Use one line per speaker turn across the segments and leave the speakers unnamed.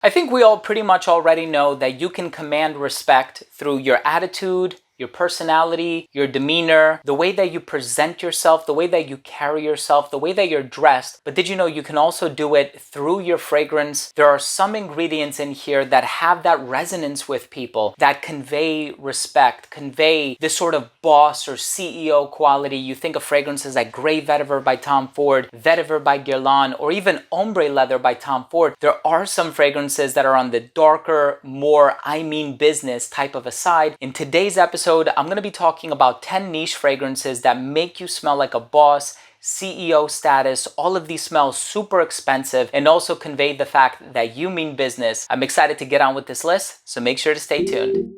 I think we all pretty much already know that you can command respect through your attitude, your personality, your demeanor, the way that you present yourself, the way that you carry yourself, the way that you're dressed. But did you know you can also do it through your fragrance? There are some ingredients in here that have that resonance with people, that convey respect, convey this sort of boss or CEO quality. You think of fragrances like Grey Vetiver by Tom Ford, Vetiver by Guerlain, or even Ombre Leather by Tom Ford. There are some fragrances that are on the darker, more I mean business type of a side. In today's episode, I'm going to be talking about 10 niche fragrances that make you smell like a boss, CEO status. All of these smell super expensive and also convey the fact that you mean business. I'm excited to get on with this list, so make sure to stay tuned.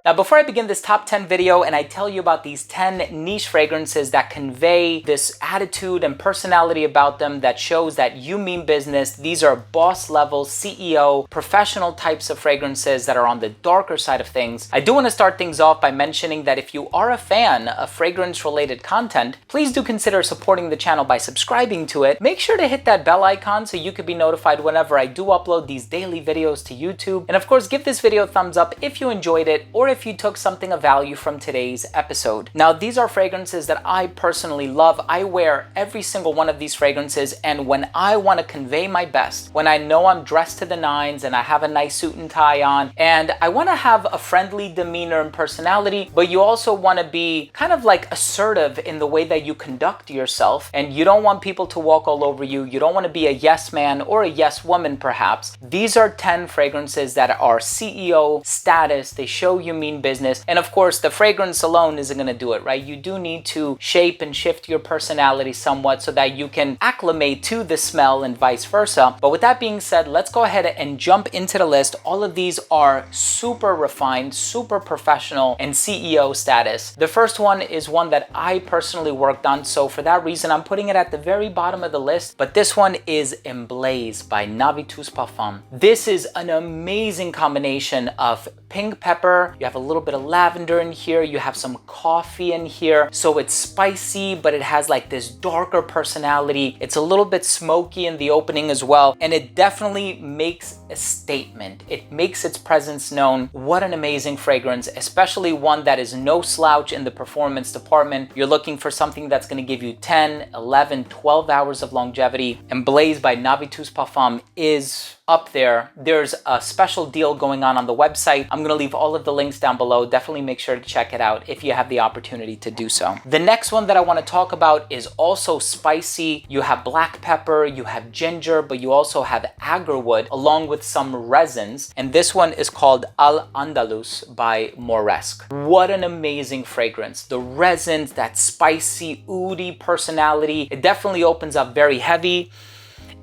Now, before I begin this top 10 video and I tell you about these 10 niche fragrances that convey this attitude and personality about them that shows that you mean business, these are boss level, CEO, professional types of fragrances that are on the darker side of things. I do want to start things off by mentioning that if you are a fan of fragrance related content, please do consider supporting the channel by subscribing to it. Make sure to hit that bell icon so you can be notified whenever I do upload these daily videos to YouTube. And of course, give this video a thumbs up if you enjoyed it or if you took something of value from today's episode. Now, these are fragrances that I personally love. I wear every single one of these fragrances, and when I want to convey my best, when I know I'm dressed to the nines and I have a nice suit and tie on, and I want to have a friendly demeanor and personality, but you also want to be kind of like assertive in the way that you conduct yourself, and you don't want people to walk all over you. You don't want to be a yes man or a yes woman, perhaps. These are 10 fragrances that are CEO status. They show you mean business. And of course, the fragrance alone isn't going to do it, right? You do need to shape and shift your personality somewhat so that you can acclimate to the smell and vice versa. But with that being said, let's go ahead and jump into the list. All of these are super refined, super professional, and CEO status. The first one is one that I personally worked on, so for that reason, I'm putting it at the very bottom of the list. But this one is Emblaze by Navitus Parfums. This is an amazing combination of pink pepper, you have a little bit of lavender in here, you have some coffee in here, so it's spicy, but it has like this darker personality. It's a little bit smoky in the opening as well, and it definitely makes a statement. It makes its presence known. What an amazing fragrance, especially one that is no slouch in the performance department. You're looking for something that's going to give you 10, 11, 12 hours of longevity. Emblaze by Navitus Parfums is up there. There's a special deal going on the website. I'm going to leave all of the links down below. Definitely make sure to check it out if you have the opportunity to do so. The next one that I want to talk about is also spicy. You have black pepper, you have ginger, but you also have agarwood along with some resins. And this one is called Andalus by Moresque. What an amazing fragrance. The resins, that spicy, oody personality. It definitely opens up very heavy.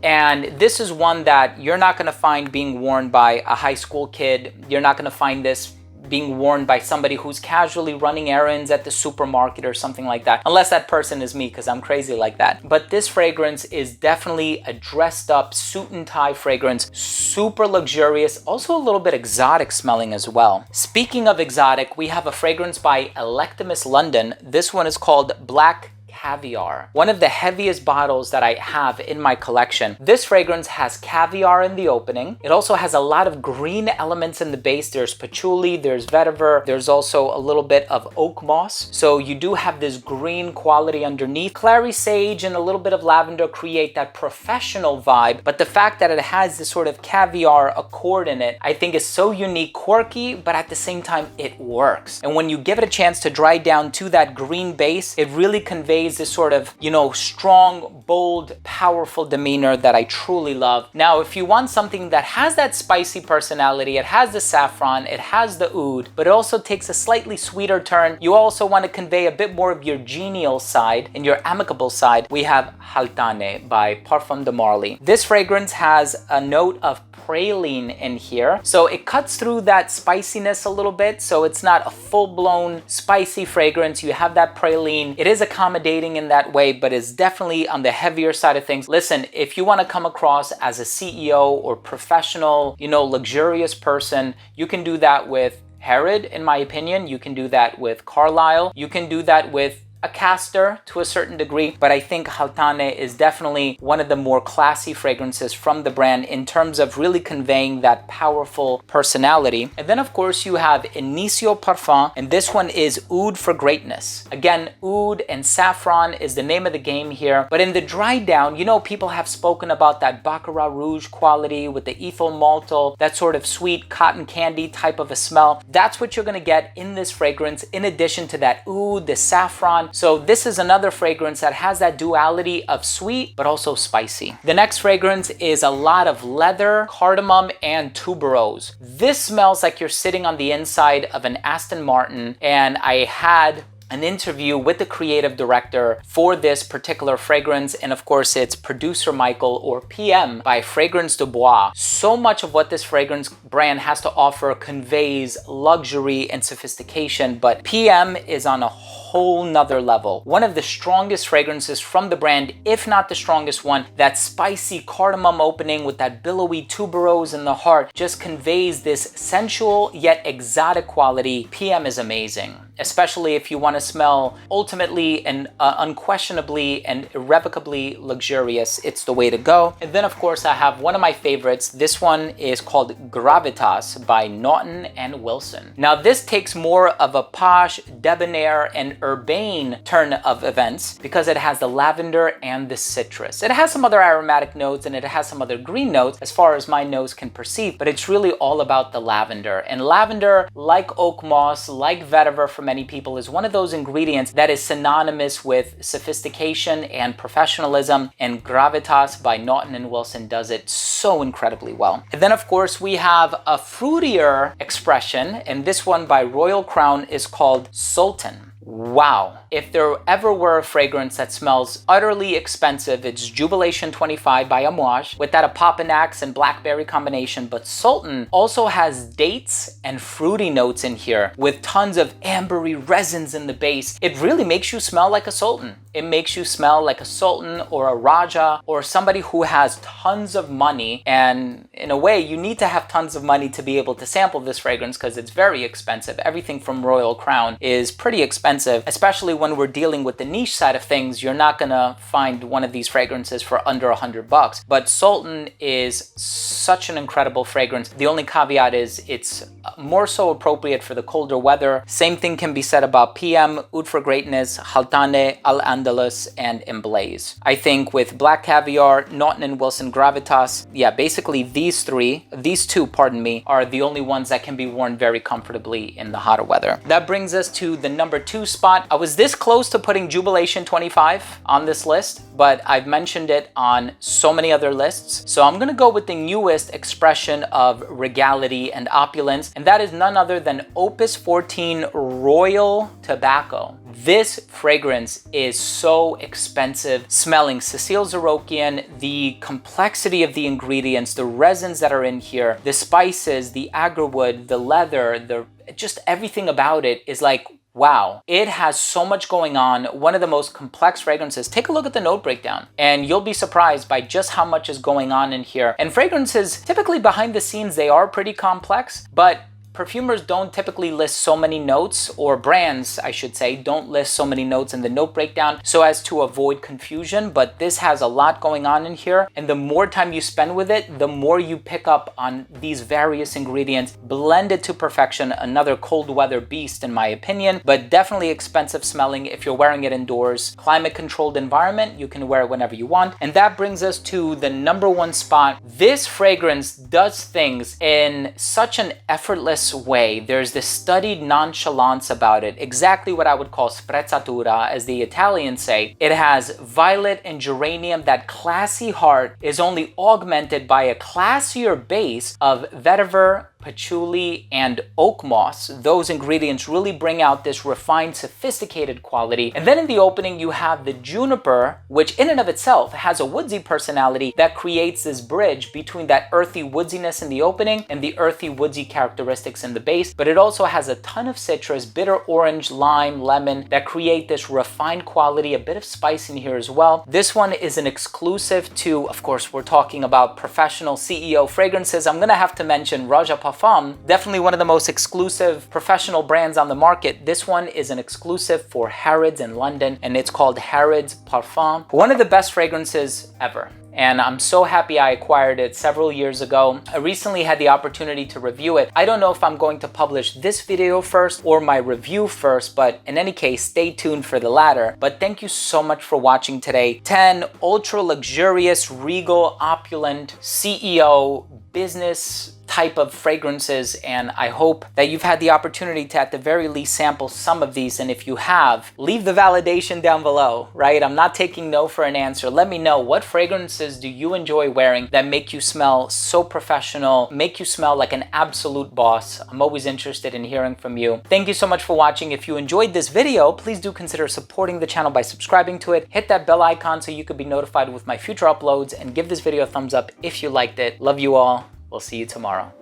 And this is one that you're not going to find being worn by a high school kid. You're not going to find this being worn by somebody who's casually running errands at the supermarket or something like that. Unless that person is me, because I'm crazy like that. But this fragrance is definitely a dressed up suit and tie fragrance. Super luxurious, also a little bit exotic smelling as well. Speaking of exotic, we have a fragrance by Electimuss London. This one is called Black Caviar, one of the heaviest bottles that I have in my collection. This fragrance has caviar in the opening. It also has a lot of green elements in the base. There's patchouli, there's vetiver, there's also a little bit of oak moss. So you do have this green quality underneath. Clary sage and a little bit of lavender create that professional vibe, but the fact that it has this sort of caviar accord in it, I think is so unique, quirky, but at the same time, it works. And when you give it a chance to dry down to that green base, it really conveys this sort of, strong, bold, powerful demeanor that I truly love. Now, if you want something that has that spicy personality, it has the saffron, it has the oud, but it also takes a slightly sweeter turn. You also want to convey a bit more of your genial side and your amicable side. We have Haltane by Parfums de Marly. This fragrance has a note of praline in here, so it cuts through that spiciness a little bit, so it's not a full-blown spicy fragrance. You have that praline. It is accommodating in that way, but it's definitely on the heavier side of things. Listen, if you want to come across as a CEO or professional, luxurious person, you can do that with Herod, in my opinion. You can do that with Carlisle. You can do that with a caster to a certain degree, but I think Haltane is definitely one of the more classy fragrances from the brand in terms of really conveying that powerful personality. And then of course you have Inicio Parfum, and this one is Oud for Greatness. Again, oud and saffron is the name of the game here, but in the dry down, you know, people have spoken about that Baccarat Rouge quality with the ethyl maltol, that sort of sweet cotton candy type of a smell. That's what you're gonna get in this fragrance, in addition to that oud, the saffron. So this is another fragrance that has that duality of sweet, but also spicy. The next fragrance is a lot of leather, cardamom, and tuberose. This smells like you're sitting on the inside of an Aston Martin, and I had an interview with the creative director for this particular fragrance, and of course it's producer Michael, or PM, by Fragrance Du Bois. So much of what this fragrance brand has to offer conveys luxury and sophistication, but PM is on a whole nother level. One of the strongest fragrances from the brand, if not the strongest one. That spicy cardamom opening with that billowy tuberose in the heart just conveys this sensual yet exotic quality. PM is amazing, especially if you want to smell ultimately and unquestionably and irrevocably luxurious. It's the way to go. And then of course I have one of my favorites. This one is called Gravitas by Naughton and Wilson. Now this takes more of a posh, debonair, and urbane turn of events because it has the lavender and the citrus. It has some other aromatic notes and it has some other green notes as far as my nose can perceive, but it's really all about the lavender. And lavender, like oak moss, like vetiver for many people, is one of those ingredients that is synonymous with sophistication and professionalism, and Gravitas by Naughton and Wilson does it so incredibly well. And then of course we have a fruitier expression, and this one by Royal Crown is called Sultan. Wow. If there ever were a fragrance that smells utterly expensive, it's Jubilation 25 by Amouage with that Apopanax and blackberry combination. But Sultan also has dates and fruity notes in here with tons of ambery resins in the base. It really makes you smell like a Sultan. It makes you smell like a Sultan or a Raja or somebody who has tons of money. And in a way, you need to have tons of money to be able to sample this fragrance because it's very expensive. Everything from Royal Crown is pretty expensive, especially when we're dealing with the niche side of things. You're not gonna find one of these fragrances for under $100. But Sultan is such an incredible fragrance. The only caveat is it's more so appropriate for the colder weather. Same thing can be said about PM, Oud for Greatness, Haltane, Andalus, and Emblaze. I think with Black Caviar, Naughton and Wilson, Gravitas, yeah, basically these two, pardon me, are the only ones that can be worn very comfortably in the hotter weather. That brings us to the number 2 spot. I was this close to putting Jubilation 25 on this list, but I've mentioned it on so many other lists. So I'm gonna go with the newest expression of regality and opulence, and that is none other than Opus 14 Royal Tobacco. This fragrance is so expensive smelling. Cecile Zarokian, the complexity of the ingredients, the resins that are in here, the spices, the agarwood, the leather, just everything about it is like, wow, it has so much going on. One of the most complex fragrances. Take a look at the note breakdown and you'll be surprised by just how much is going on in here. And fragrances, typically behind the scenes, they are pretty complex, but perfumers don't typically list so many notes, or brands, I should say, don't list so many notes in the note breakdown so as to avoid confusion, but this has a lot going on in here, and the more time you spend with it, the more you pick up on these various ingredients blended to perfection. Another cold weather beast in my opinion, but definitely expensive smelling. If you're wearing it indoors, climate controlled environment, you can wear it whenever you want. And that brings us to the number 1 spot. This fragrance does things in such an effortless way. There's this studied nonchalance about it, exactly what I would call sprezzatura, as the Italians say. It has violet and geranium. That classy heart is only augmented by a classier base of vetiver, patchouli, and oak moss. Those ingredients really bring out this refined, sophisticated quality. And then in the opening, you have the juniper, which in and of itself has a woodsy personality that creates this bridge between that earthy woodsiness in the opening and the earthy woodsy characteristics in the base. But it also has a ton of citrus, bitter orange, lime, lemon, that create this refined quality, a bit of spice in here as well. This one is an exclusive to, of course, we're talking about professional CEO fragrances. I'm gonna have to mention Raja Parfums, definitely one of the most exclusive professional brands on the market. This one is an exclusive for Harrods in London, and it's called Harrods Parfum. One of the best fragrances ever. And I'm so happy I acquired it several years ago. I recently had the opportunity to review it. I don't know if I'm going to publish this video first or my review first, but in any case, stay tuned for the latter. But thank you so much for watching today. 10 ultra luxurious, regal, opulent, CEO, business type of fragrances, and I hope that you've had the opportunity to at the very least sample some of these, and if you have, leave the validation down below, right? I'm not taking no for an answer. Let me know, what fragrances do you enjoy wearing that make you smell so professional, make you smell like an absolute boss? I'm always interested in hearing from you. Thank you so much for watching. If you enjoyed this video, please do consider supporting the channel by subscribing to it. Hit that bell icon so you could be notified with my future uploads, and give this video a thumbs up if you liked it. Love you all. We'll see you tomorrow.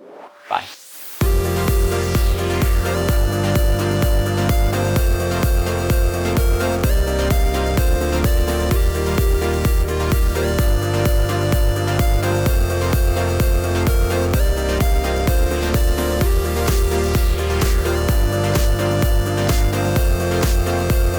Bye.